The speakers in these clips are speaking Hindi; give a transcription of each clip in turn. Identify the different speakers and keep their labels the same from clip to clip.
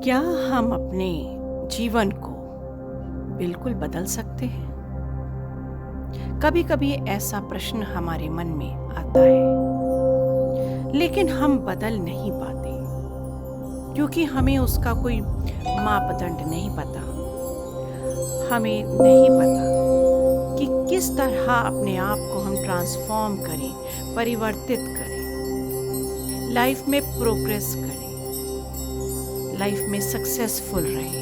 Speaker 1: क्या हम अपने जीवन को बिल्कुल बदल सकते हैं? कभी कभी ऐसा प्रश्न हमारे मन में आता है, लेकिन हम बदल नहीं पाते क्योंकि हमें उसका कोई मापदंड नहीं पता। हमें नहीं पता कि किस तरह अपने आप को हम ट्रांसफॉर्म करें, परिवर्तित करें, लाइफ में प्रोग्रेस करें, लाइफ में सक्सेसफुल रहे,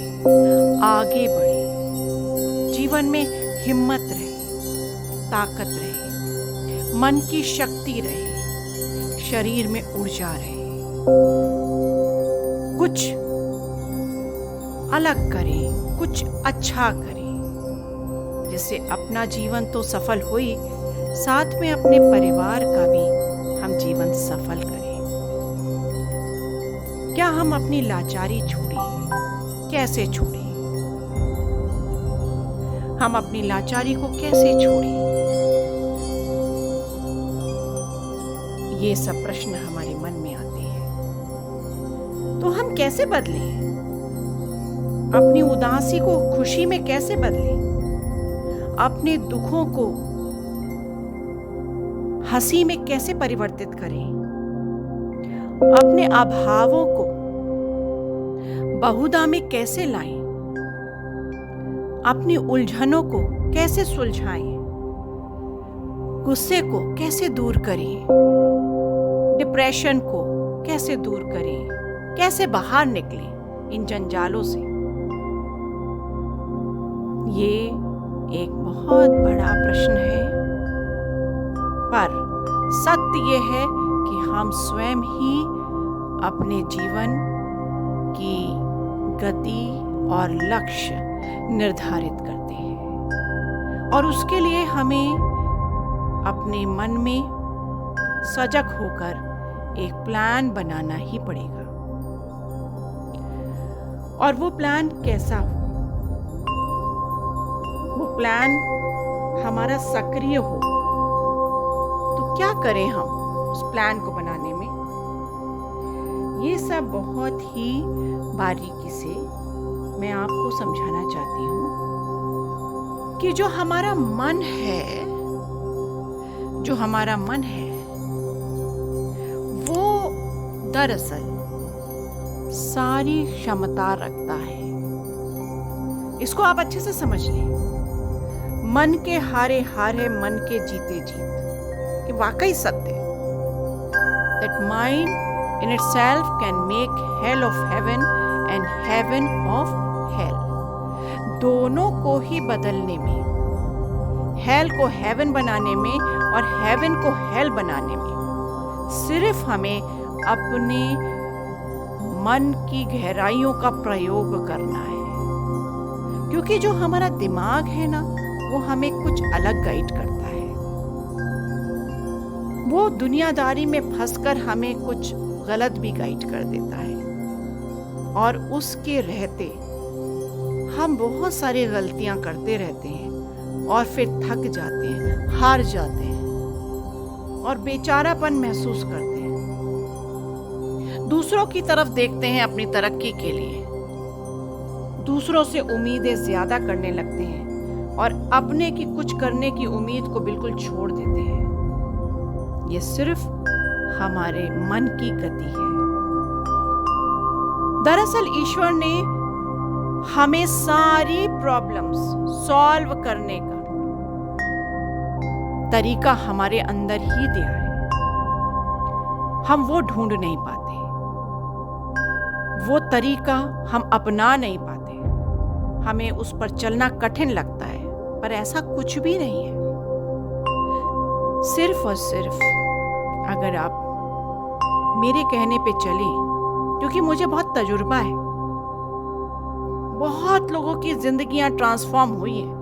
Speaker 1: आगे बढ़े, जीवन में हिम्मत रहे, ताकत रहे, मन की शक्ति रहे, शरीर में ऊर्जा रहे, कुछ अलग करें, कुछ अच्छा करें, जिससे अपना जीवन तो सफल हो ही, साथ में अपने परिवार का भी हम जीवन सफल करें। क्या हम अपनी लाचारी छोड़ें? कैसे छोड़ें? हम अपनी लाचारी को कैसे छोड़ें? ये सब प्रश्न हमारे मन में आते हैं। तो हम कैसे बदलें? अपनी उदासी को खुशी में कैसे बदलें? अपने दुखों को हंसी में कैसे परिवर्तित करें? अपने अभावों को बहुधा में कैसे लाएं? अपनी उलझनों को कैसे सुलझाएं? गुस्से को कैसे दूर करें? डिप्रेशन को कैसे दूर करें? कैसे बाहर निकलें इन जंजालों से? ये एक बहुत बड़ा प्रश्न है, पर सत्य ये है कि हम स्वयं ही अपने जीवन की गति और लक्ष्य निर्धारित करते हैं, और उसके लिए हमें अपने मन में सजग होकर एक प्लान बनाना ही पड़ेगा। और वो प्लान कैसा हो? वो प्लान हमारा सक्रिय हो। तो क्या करें हम उस प्लान को बनाने में? ये सब बहुत ही बारीकी से मैं आपको समझाना चाहती हूँ कि जो हमारा मन है वो दरअसल सारी क्षमता रखता है। इसको आप अच्छे से समझ लें। मन के हारे हार है, मन के जीते जीत। ये वाकई सत्य है। That mind in itself can make hell of heaven and heaven of hell. दोनों को ही बदलने में, hell को heaven बनाने में और heaven को hell बनाने में, सिर्फ हमें अपने मन की गहराइयों का प्रयोग करना है। क्योंकि जो हमारा दिमाग है ना, वो हमें कुछ अलग गाइड करता है। वो दुनियादारी में फंसकर हमें कुछ गलत भी गाइड कर देता है, और उसके रहते हम बहुत सारी गलतियां करते रहते हैं और फिर थक जाते हैं, हार जाते हैं और बेचारापन महसूस करते हैं। दूसरों की तरफ देखते हैं अपनी तरक्की के लिए, दूसरों से उम्मीदें ज्यादा करने लगते हैं और अपने की कुछ करने की उम्मीद को बिल्कुल छोड़ देते हैं। ये सिर्फ हमारे मन की गति है। दरअसल ईश्वर ने हमें सारी प्रॉब्लम्स सॉल्व करने का तरीका हमारे अंदर ही दिया है। हम वो ढूंढ नहीं पाते, वो तरीका हम अपना नहीं पाते, हमें उस पर चलना कठिन लगता है, पर ऐसा कुछ भी नहीं है। सिर्फ और सिर्फ अगर आप मेरे कहने पे चलें, क्योंकि मुझे बहुत तजुर्बा है, बहुत लोगों की जिंदगियां ट्रांसफॉर्म हुई हैं,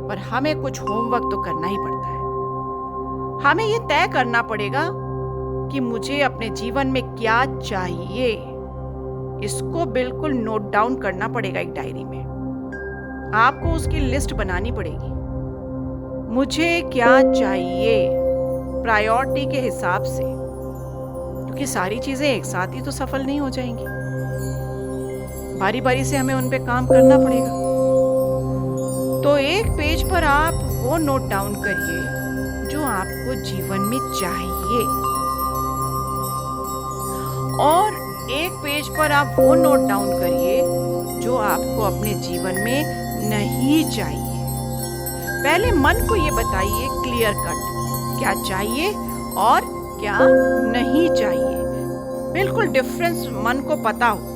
Speaker 1: पर हमें कुछ होमवर्क तो करना ही पड़ता है। हमें ये तय करना पड़ेगा कि मुझे अपने जीवन में क्या चाहिए। इसको बिल्कुल नोट डाउन करना पड़ेगा एक डायरी में। आपको उसकी लिस्ट बनानी पड़ेगी। मुझे क्या चाहिए प्रायोरिटी के हिसाब से, क्योंकि सारी चीजें एक साथ ही तो सफल नहीं हो जाएंगी। बारी बारी से हमें उन पे काम करना पड़ेगा। तो एक पेज पर आप वो नोट डाउन करिए जो आपको जीवन में चाहिए, और एक पेज पर आप वो नोट डाउन करिए जो आपको अपने जीवन में नहीं चाहिए। पहले मन को ये बताइए क्लियर कट क्या चाहिए और क्या नहीं चाहिए। बिल्कुल डिफरेंस मन को पता हो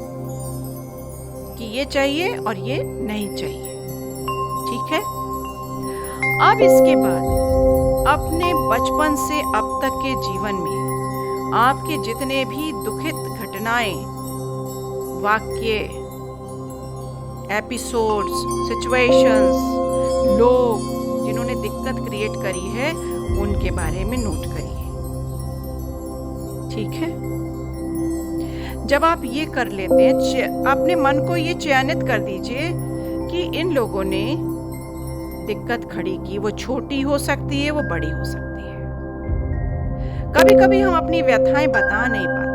Speaker 1: कि ये चाहिए और ये नहीं चाहिए। ठीक है। अब इसके बाद अपने बचपन से अब तक के जीवन में आपके जितने भी दुखित घटनाएं, वाक्य, एपिसोड्स, सिचुएशंस, लोग जिन्होंने दिक्कत क्रिएट करी है उनके बारे में नोट करिए। ठीक है। जब आप ये कर लेते हैं, अपने मन को ये चयनित कर दीजिए कि इन लोगों ने दिक्कत खड़ी की, वो छोटी हो सकती है, वो बड़ी हो सकती है। कभी कभी हम अपनी व्यथाएं बता नहीं पाते।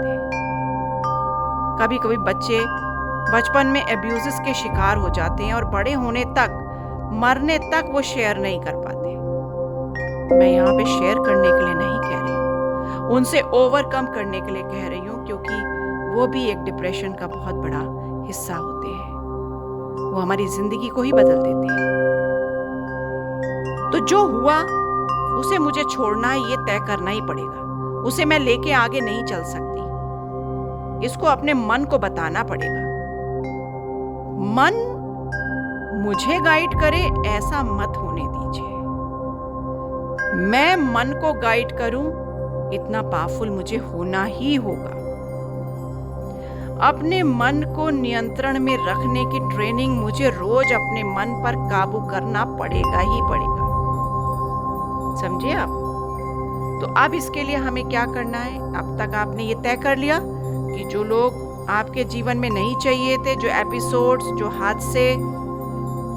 Speaker 1: कभी कभी बच्चे बचपन में अब्यूजेस के शिकार हो जाते हैं और बड़े होने तक, मरने तक वो शेयर नहीं कर पाते। मैं यहाँ पे शेयर करने के लिए नहीं कह रही हूँ, उनसे ओवरकम करने के लिए कह रही हूँ, क्योंकि वो भी एक डिप्रेशन का बहुत बड़ा हिस्सा होते हैं। वो हमारी जिंदगी को ही बदल देते हैं। तो जो हुआ उसे मुझे छोड़ना है, ये तय करना ही पड़ेगा। उसे मैं लेके आगे नहीं चल सकती। इसको अपने मन को बताना पड़ेगा। मन मुझे गाइड करे ऐसा मत होने दीजिए। मैं मन को गाइड करूं, इतना पावरफुल मुझे होना ही होगा। अपने मन को नियंत्रण में रखने की ट्रेनिंग मुझे रोज अपने मन पर काबू करना पड़ेगा ही पड़ेगा। समझे आप? तो अब इसके लिए हमें क्या करना है? अब तक आपने ये तय कर लिया कि जो लोग आपके जीवन में नहीं चाहिए थे, जो एपिसोड्स, जो हादसे,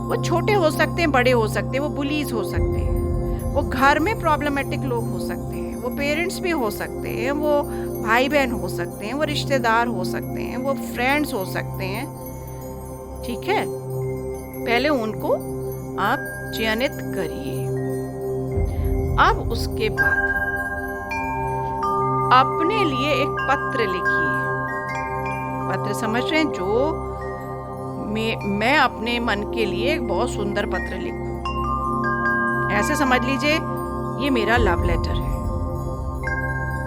Speaker 1: वो छोटे हो सकते हैं, बड़े हो सकते हैं, वो बुलीज हो सकते हैं, वो घर में प्रॉब्लमेटिक लोग हो सकते हैं, वो पेरेंट्स भी हो सकते हैं, वो भाई बहन हो सकते हैं, वो रिश्तेदार हो सकते हैं, वो फ्रेंड्स हो सकते हैं। ठीक है। पहले उनको आप चयनित करिए। अब उसके बाद अपने लिए एक पत्र लिखिए। पत्र समझ रहे हैं? जो मैं अपने मन के लिए एक बहुत सुंदर पत्र लिखूं। ऐसे समझ लीजिए ये मेरा लव लेटर है,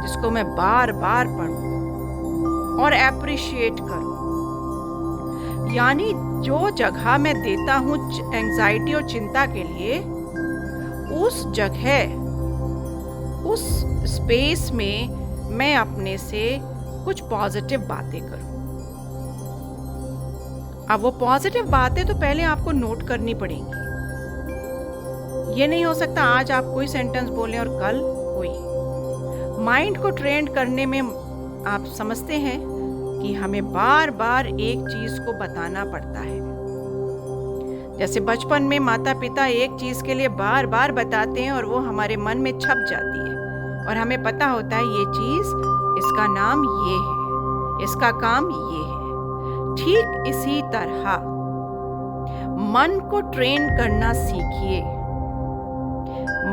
Speaker 1: जिसको मैं बार बार पढूं और एप्रिशिएट करूं। यानी जो जगह मैं देता हूं एंजाइटी और चिंता के लिए, उस जगह, उस स्पेस में मैं अपने से कुछ पॉजिटिव बातें करूं। अब वो पॉजिटिव बातें तो पहले आपको नोट करनी पड़ेंगी। ये नहीं हो सकता आज आप कोई सेंटेंस बोलें और कल कोई। माइंड को ट्रेन करने में आप समझते हैं कि हमें बार बार एक चीज को बताना पड़ता है। जैसे बचपन में माता पिता एक चीज के लिए बार बार बताते हैं और वो हमारे मन में छप जाती है और हमें पता होता है ये चीज, इसका नाम ये है, इसका काम ये है। ठीक इसी तरह मन को ट्रेन करना सीखिए।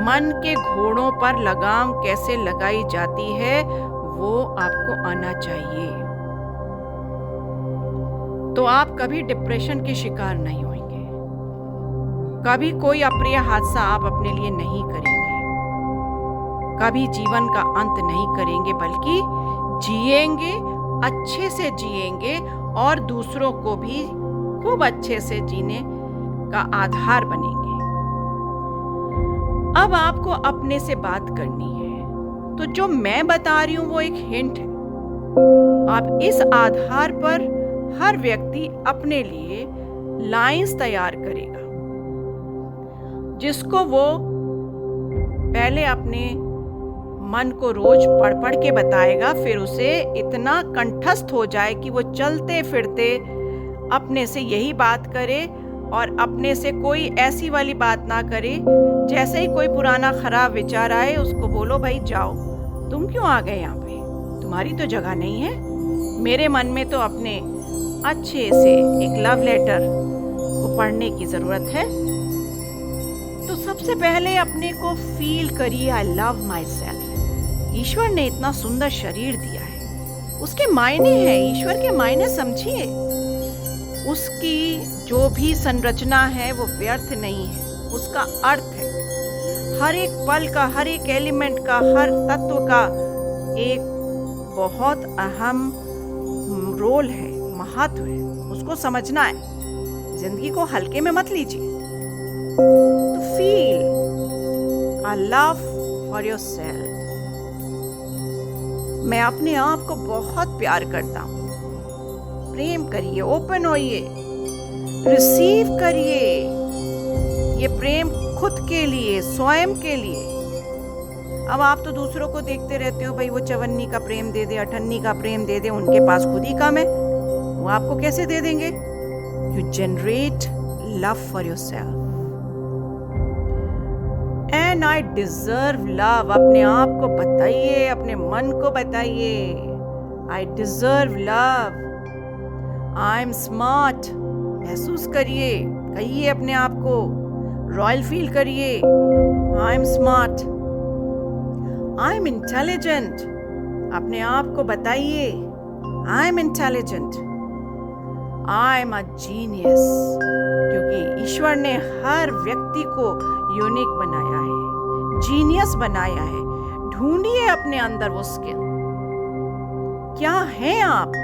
Speaker 1: मन के घोड़ों पर लगाम कैसे लगाई जाती है वो आपको आना चाहिए। तो आप कभी डिप्रेशन के शिकार नहीं होंगे। कभी कोई अप्रिय हादसा आप अपने लिए नहीं करेंगे। कभी जीवन का अंत नहीं करेंगे, बल्कि जिएंगे, अच्छे से जिएंगे और दूसरों को भी खूब अच्छे से जीने का आधार बनेंगे। अब आपको अपने से बात करनी है, तो जो मैं बता रही हूं वो एक हिंट है। आप इस आधार पर हर व्यक्ति अपने लिए लाइंस तैयार करेगा, जिसको वो पहले अपने मन को रोज पढ़ पढ़ के बताएगा, फिर उसे इतना कंठस्थ हो जाए कि वो चलते फिरते अपने से यही बात करे और अपने से कोई ऐसी वाली बात ना करे। जैसे ही कोई पुराना खराब विचार आए, उसको बोलो भाई जाओ, तुम क्यों आ गए यहाँ पे, तुम्हारी तो जगह नहीं है। मेरे मन में तो अपने अच्छे से एक लव लेटर को पढ़ने की जरूरत है। तो सबसे पहले अपने को फील करिए, आई लव माई सेल्फ। ईश्वर ने इतना सुंदर शरीर दिया है, उसके मायने हैं, ईश्वर के मायने समझिए। उसकी जो भी संरचना है वो व्यर्थ नहीं है, उसका अर्थ है। हर एक पल का, हर एक एलिमेंट का, हर तत्व का एक बहुत अहम रोल है, महत्व है, उसको समझना है। जिंदगी को हल्के में मत लीजिए। तो feel a love for yourself. मैं अपने आप को बहुत प्यार करता हूँ। प्रेम करिए, ओपन होइए, रिसीव करिए ये प्रेम खुद के लिए, स्वयं के लिए। अब आप तो दूसरों को देखते रहते हो, भाई वो 54 का प्रेम दे दे, 58 का प्रेम दे दे, उनके पास खुद ही कम है, वो आपको कैसे दे देंगे? You generate love for yourself. And I deserve love. अपने आप को बताइए, अपने मन को बताइए, I deserve love, I am smart. महसूस करिए, कहिए अपने आप को, रॉयल फील करिए, I am smart, I am intelligent. अपने आप को बताइए, I am intelligent, I am a genius. क्योंकि ईश्वर ने हर व्यक्ति को यूनिक बनाया है, जीनियस बनाया है। ढूंढिए अपने अंदर वो स्किल। क्या है आप?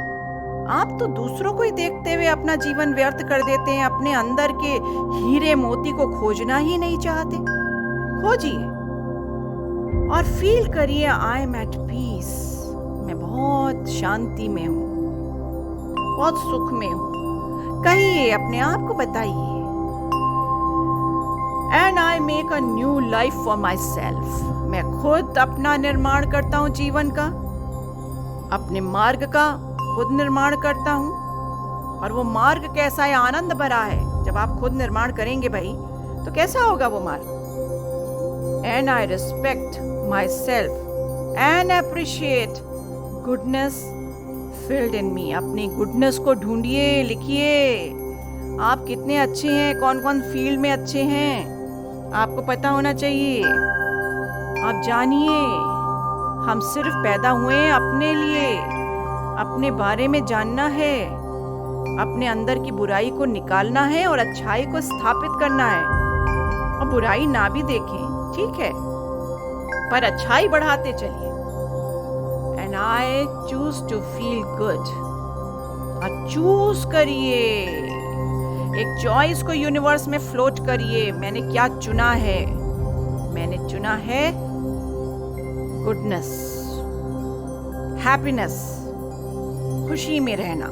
Speaker 1: आप तो दूसरों को ही देखते हुए अपना जीवन व्यर्थ कर देते हैं, अपने अंदर के हीरे मोती को खोजना ही नहीं चाहते। खोजिए और फील करिए, आई एम एट पीस। मैं बहुत शांति में हूँ, बहुत सुख में हूँ। कहिए, अपने आप को बताइए, and I make a new life for my self. मैं खुद अपना निर्माण करता हूँ, जीवन का, अपने मार्ग का खुद निर्माण करता हूँ। और वो मार्ग कैसा है? आनंद भरा है। जब आप खुद निर्माण करेंगे भाई, तो कैसा होगा वो मार्ग? And I respect myself and appreciate goodness filled in me. अपनी गुडनेस को ढूंढिए, लिखिए, आप कितने अच्छे हैं, कौन कौन फील्ड में अच्छे हैं, आपको पता होना चाहिए। आप जानिए, हम सिर्फ पैदा हुए हैं अपने लिए, अपने बारे में जानना है, अपने अंदर की बुराई को निकालना है और अच्छाई को स्थापित करना है। और बुराई ना भी देखें, ठीक है, पर अच्छाई बढ़ाते चलिए। And I choose to feel good. और चूज करिए, एक चॉइस को यूनिवर्स में फ्लोट करिए। मैंने क्या चुना है? मैंने चुना है गुडनेस, हैप्पीनेस, खुशी में रहना,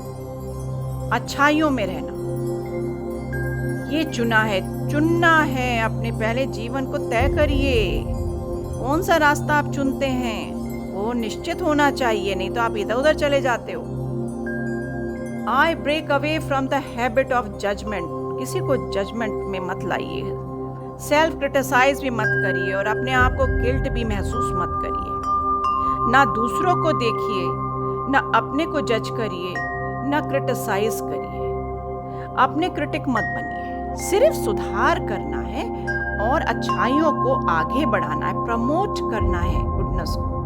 Speaker 1: अच्छाइयों में रहना। ये चुना है अपने पहले जीवन को तय करिए। कौन सा रास्ता आप चुनते हैं वो निश्चित होना चाहिए, नहीं तो आप इधर उधर चले जाते हो। I break away from the habit of judgment. किसी को जजमेंट में मत लाइए, सेल्फ क्रिटिसाइज भी मत करिए और अपने आप को गिल्ट भी महसूस मत करिए। ना दूसरों को देखिए, ना अपने को जज करिए, ना क्रिटिसाइज करिए। अपने क्रिटिक मत बनिए, सिर्फ सुधार करना है और अच्छाइयों को आगे बढ़ाना है, प्रमोट करना है गुडनेस को।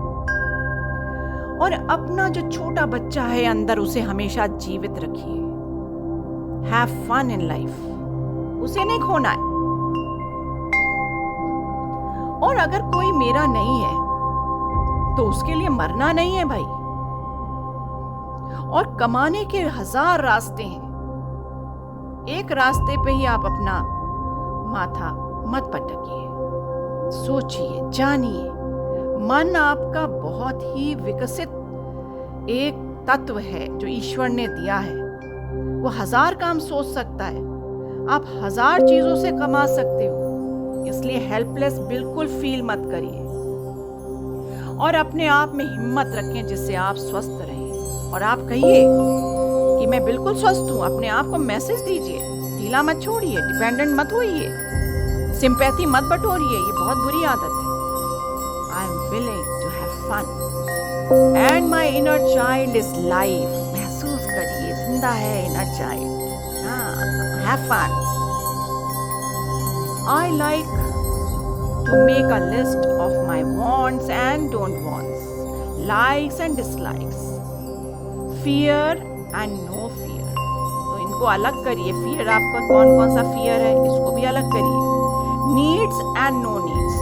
Speaker 1: और अपना जो छोटा बच्चा है अंदर, उसे हमेशा जीवित रखिए। हैव फन इन लाइफ, उसे नहीं खोना है। और अगर कोई मेरा नहीं है तो उसके लिए मरना नहीं है भाई। और कमाने के 1000 रास्ते हैं, एक रास्ते पे ही आप अपना माथा मत पटकिए। सोचिए, जानिए, मन आपका बहुत ही विकसित एक तत्व है जो ईश्वर ने दिया है। वो 1000 काम सोच सकता है, आप 1000 चीजों से कमा सकते हो। इसलिए हेल्पलेस बिल्कुल फील मत करिए और अपने आप में हिम्मत रखें जिससे आप स्वस्थ रहें। और आप कहिए कि मैं बिल्कुल स्वस्थ हूं। अपने आप को मैसेज दीजिए, ढीला मत छोड़िए, डिपेंडेंट मत होइए, सिंपैथी मत बटोरिए, ये बहुत बुरी आदत है। I am willing to have fun and my inner child is life. महसूस करिए, बनता है inner child. Have fun. I like to make a list of my wants and don't wants, likes and dislikes, fear and no fear। तो इनको अलग करिए। fear आपका कौन कौन सा fear है इसको भी अलग करिए। needs and no needs,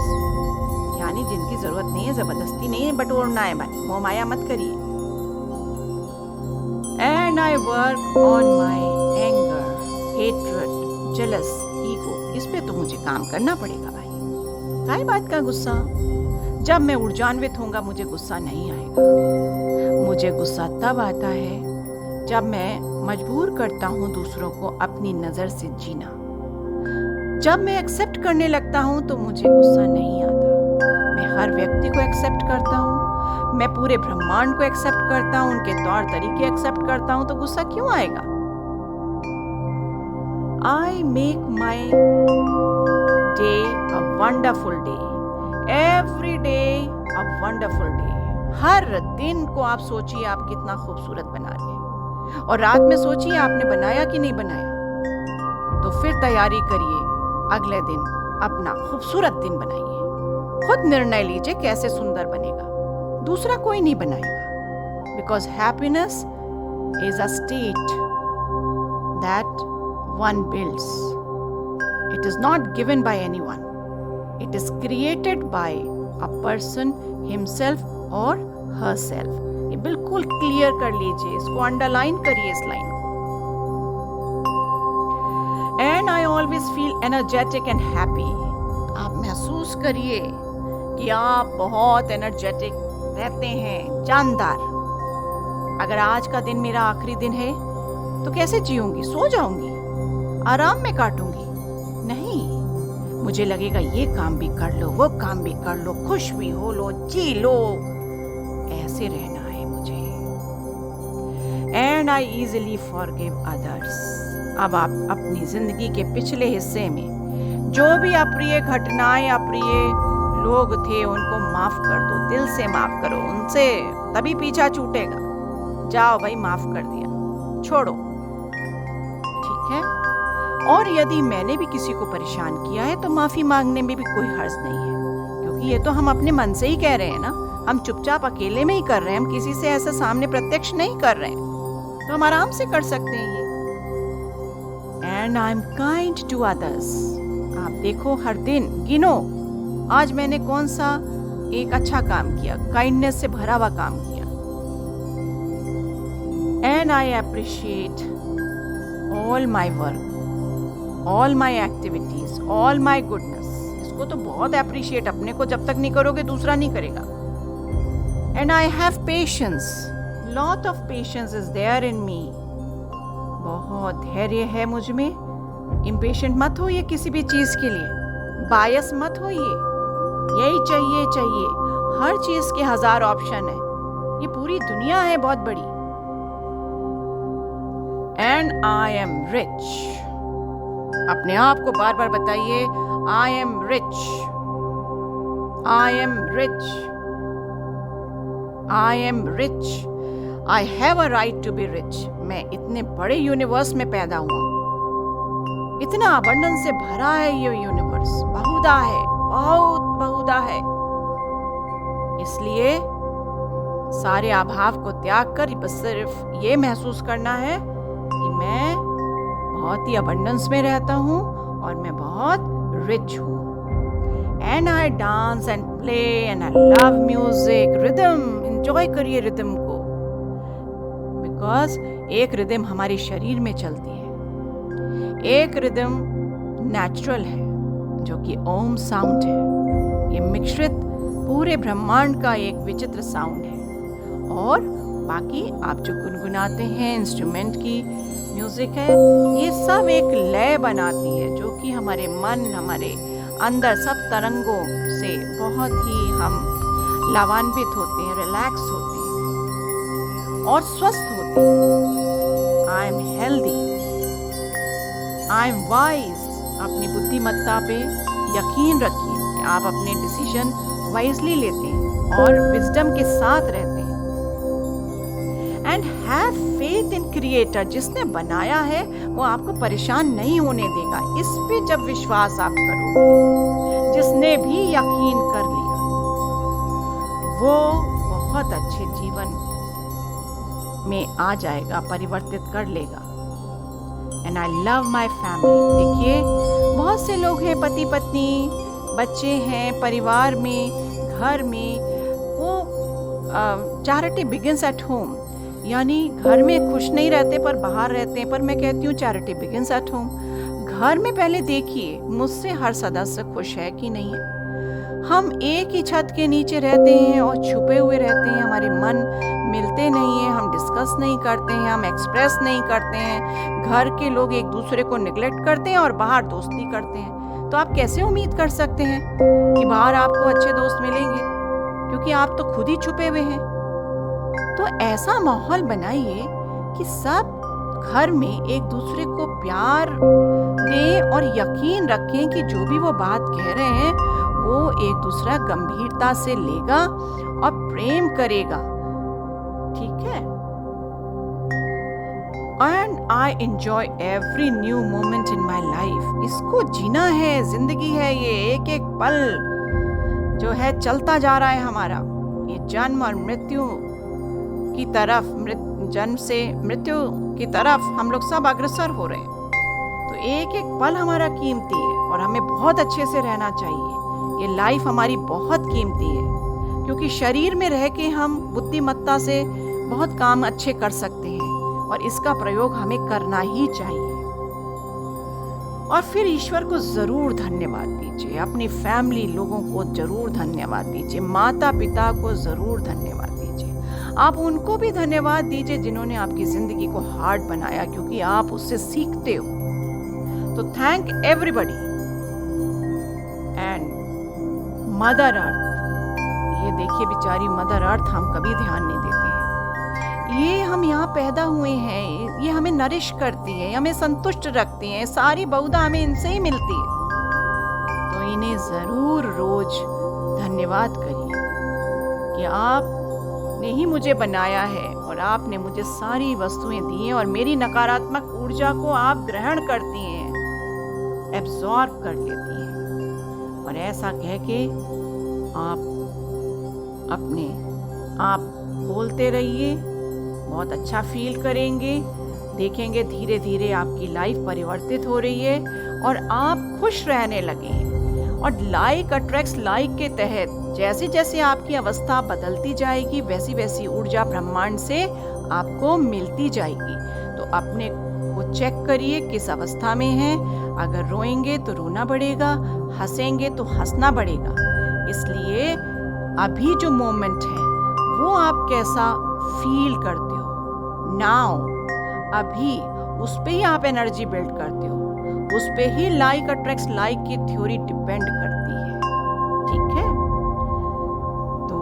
Speaker 1: यानी जिनकी जरूरत नहीं है, जबरदस्ती नहीं है, बटोरना है भाई, मोह माया मत करिए। and I work on my anger, hatred, jealous, ego, इस पे तो मुझे काम करना पड़ेगा भाई। काय बात का गुस्सा? जब मैं ऊर्जान्वित होऊंगा मुझे गुस्सा नहीं आएगा। मुझे गुस्सा तब आता है जब मैं मजबूर करता हूँ दूसरों को अपनी नजर से जीना। जब मैं एक्सेप्ट करने लगता हूँ तो मुझे गुस्सा नहीं आता। मैं हर व्यक्ति को एक्सेप्ट करता हूँ, मैं पूरे ब्रह्मांड को एक्सेप्ट करता हूँ, उनके तौर तरीके एक्सेप्ट करता हूँ, तो गुस्सा क्यों आएगा? I make my day a wonderful day. Every day a wonderful day. हर दिन को आप सोचिए आप कितना खूबसूरत बना रहे हैं, और रात में सोचिए आपने बनाया कि नहीं बनाया। तो फिर तैयारी करिए, अगले दिन अपना खूबसूरत दिन बनाइए। खुद निर्णय लीजिए कैसे सुंदर बनेगा, दूसरा कोई नहीं बनाएगा। Because happiness is a state that one builds. It is not given by anyone. It is created by a person himself or herself. ये बिल्कुल क्लियर कर लीजिए, इसको अंडरलाइन करिए इस लाइन को। And I always feel energetic and happy. आप महसूस करिए कि आप बहुत एनर्जेटिक रहते हैं, जानदार। अगर आज का दिन मेरा आखिरी दिन है तो कैसे जीऊंगी? सो जाऊंगी, आराम में काटूंगी? नहीं, मुझे लगेगा ये काम भी कर लो, वो काम भी कर लो, खुश भी हो लो, जी लो। ऐसे रहना है मुझे। And I easily forgive others. अब आप अपनी जिंदगी के पिछले हिस्से में जो भी अप्रिय घटनाएं, अप्रिय लोग थे, उनको माफ कर दो, दिल से माफ करो उनसे, तभी पीछा छूटेगा। जाओ भाई, माफ कर दिया, छोड़ो, ठीक है। और यदि मैंने भी किसी को परेशान किया है तो माफी मांगने में भी कोई हर्ज नहीं है, क्योंकि ये तो हम अपने मन से ही कह रहे हैं ना, हम चुपचाप अकेले में ही कर रहे हैं, हम किसी से ऐसा सामने प्रत्यक्ष नहीं कर रहे हैं, तो हम आराम से कर सकते हैं ये। And I am kind to others. आप देखो, हर दिन गिनो आज मैंने कौन सा एक अच्छा काम किया, काइंडनेस से भरा हुआ काम किया। And I appreciate all my work, all my activities, all my goodness. इसको तो बहुत अप्रिशिएट, अपने को जब तक नहीं करोगे दूसरा नहीं करेगा। And I have patience, lot of patience is there in me. बहुत धैर्य है मुझ में। इम्पेशेंट मत होइए किसी भी चीज के लिए, बायस मत होइए, यही चाहिए चाहिए। हर चीज के 1000 ऑप्शन है, ये पूरी दुनिया है बहुत बड़ी। And I am rich. अपने आप को बार बार बताइए, I am rich, I am rich, I am rich, I have a right to be rich. मैं इतने बड़े यूनिवर्स में पैदा हुआ, इतना अबंडेंस से भरा है ये यूनिवर्स, बहुधा है, बहुत बहुधा है। इसलिए सारे अभाव को त्याग कर बस सिर्फ ये महसूस करना है कि मैं बहुत ही अबंडेंस में रहता हूँ और मैं बहुत रिच हूँ। And I dance and play and I love music, rhythm, enjoy करिए रिदम को, बिकॉज एक रिदम हमारे शरीर में चलती है। एक रिदम नेचुरल है जो कि ओम साउंड है। ये मिश्रित पूरे ब्रह्मांड का एक विचित्र साउंड है। और बाकी आप जो गुनगुनाते हैं, इंस्ट्रूमेंट की म्यूजिक है, ये सब एक लय बनाती है जो कि हमारे मन, हमारे अंदर सब तरंगों से बहुत ही हम लाभान्वित होते हैं, रिलैक्स होते हैं और स्वस्थ होते हैं। I am healthy, I am wise. अपनी बुद्धिमत्ता पे यकीन रखिए कि आप अपने डिसीजन वाइजली लेते हैं और विजडम के साथ रहते हैं। And have faith in creator, जिसने बनाया है वो आपको परेशान नहीं होने देगा। इस पे जब विश्वास आप करोगे, जिसने भी यकीन कर लिया, वो बहुत अच्छे जीवन में आ जाएगा, परिवर्तित कर लेगा। And I love my family. देखिए, बहुत से लोग हैं, पति पत्नी, बच्चे हैं, परिवार में, घर में, वो चैरिटी बिगिंस एट होम, यानी घर में खुश नहीं रहते पर बाहर रहते हैं। पर मैं कहती हूँ चैरिटी बिगिंस एट होम। घर में पहले देखिए मुझसे हर सदस्य खुश है कि नहीं है। हम एक ही छत के नीचे रहते हैं और छुपे हुए रहते हैं, हमारे मन मिलते नहीं हैं, हम डिस्कस नहीं करते हैं, हम एक्सप्रेस नहीं करते हैं। घर के लोग एक दूसरे को निगलेक्ट करते हैं और बाहर दोस्ती करते हैं। तो आप कैसे उम्मीद कर सकते हैं कि बाहर आपको अच्छे दोस्त मिलेंगे, क्योंकि आप तो खुद ही छुपे हुए हैं। तो ऐसा माहौल बनाइए कि सब घर में एक दूसरे को प्यार दें और यकीन रखें कि जो भी वो बात कह रहे हैं वो एक दूसरा गंभीरता से लेगा और प्रेम करेगा। ठीक है? And I enjoy every new moment in my life. इसको जीना है, जिंदगी है ये, एक एक पल जो है चलता जा रहा है हमारा। ये जन्म और मृत्यु की तरफ, जन्म से मृत्यु की तरफ हम लोग सब अग्रसर हो रहे हैं। तो एक एक पल हमारा कीमती है और हमें बहुत अच्छे से रहना चाहिए। ये लाइफ हमारी बहुत कीमती है, क्योंकि शरीर में रह के हम बुद्धिमत्ता से बहुत काम अच्छे कर सकते हैं और इसका प्रयोग हमें करना ही चाहिए। और फिर ईश्वर को जरूर धन्यवाद दीजिए, अपनी फैमिली लोगों को जरूर धन्यवाद दीजिए, माता पिता को जरूर धन्यवाद दीजिए। आप उनको भी धन्यवाद दीजिए जिन्होंने आपकी जिंदगी को हार्ड बनाया, क्योंकि आप उससे सीखते हो। तो thank everybody. And mother earth, ये देखिए बेचारी मदर अर्थ, हम कभी ध्यान नहीं देते हैं। ये हम यहाँ पैदा हुए हैं, ये हमें नरिश करती है, हमें संतुष्ट रखती है, सारी बहुधा हमें इनसे ही मिलती है। तो इन्हें जरूर रोज धन्यवाद करिए कि आपने ही मुझे बनाया है और आपने मुझे सारी वस्तुएं दी हैं और मेरी नकारात्मक ऊर्जा को आप ग्रहण करती हैं, एब्जॉर्ब कर लेती हैं। और ऐसा कह के आप बोलते रहिए, बहुत अच्छा फील करेंगे। देखेंगे धीरे धीरे आपकी लाइफ परिवर्तित हो रही है और आप खुश रहने लगे हैं। और लाइक अट्रैक्ट्स लाइक के तहत जैसे जैसे आपकी अवस्था बदलती जाएगी, वैसी वैसी ऊर्जा ब्रह्मांड से आपको मिलती जाएगी। तो अपने को चेक करिए किस अवस्था में है। अगर रोएंगे तो रोना बढ़ेगा, हंसेंगे तो हंसना बढ़ेगा। इसलिए अभी जो मोमेंट है वो आप कैसा फील करते हो नाउ, अभी उस पे ही आप एनर्जी बिल्ड करते हो, उस पे ही लाइक अट्रैक्ट्स लाइक की थ्योरी डिपेंड करती है। ठीक है? तो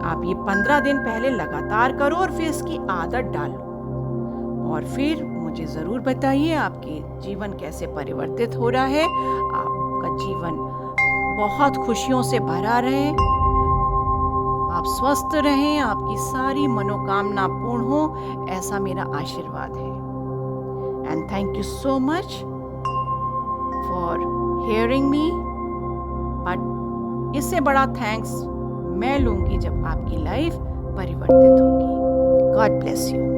Speaker 1: आप ये 15 दिन पहले लगातार करो और फिर इसकी आदत डालो और फिर मुझे जरूर बताइए आपके जीवन कैसे परिवर्तित हो रहा है। आपका जीवन बहुत खुशियों से भरा रहे, आप स्वस्थ रहें, आपकी सारी मनोकामना पूर्ण हो, ऐसा मेरा आशीर्वाद है। And thank you so much for hearing me. But इससे बड़ा थैंक्स मैं लूंगी जब आपकी लाइफ परिवर्तित होगी। God bless you.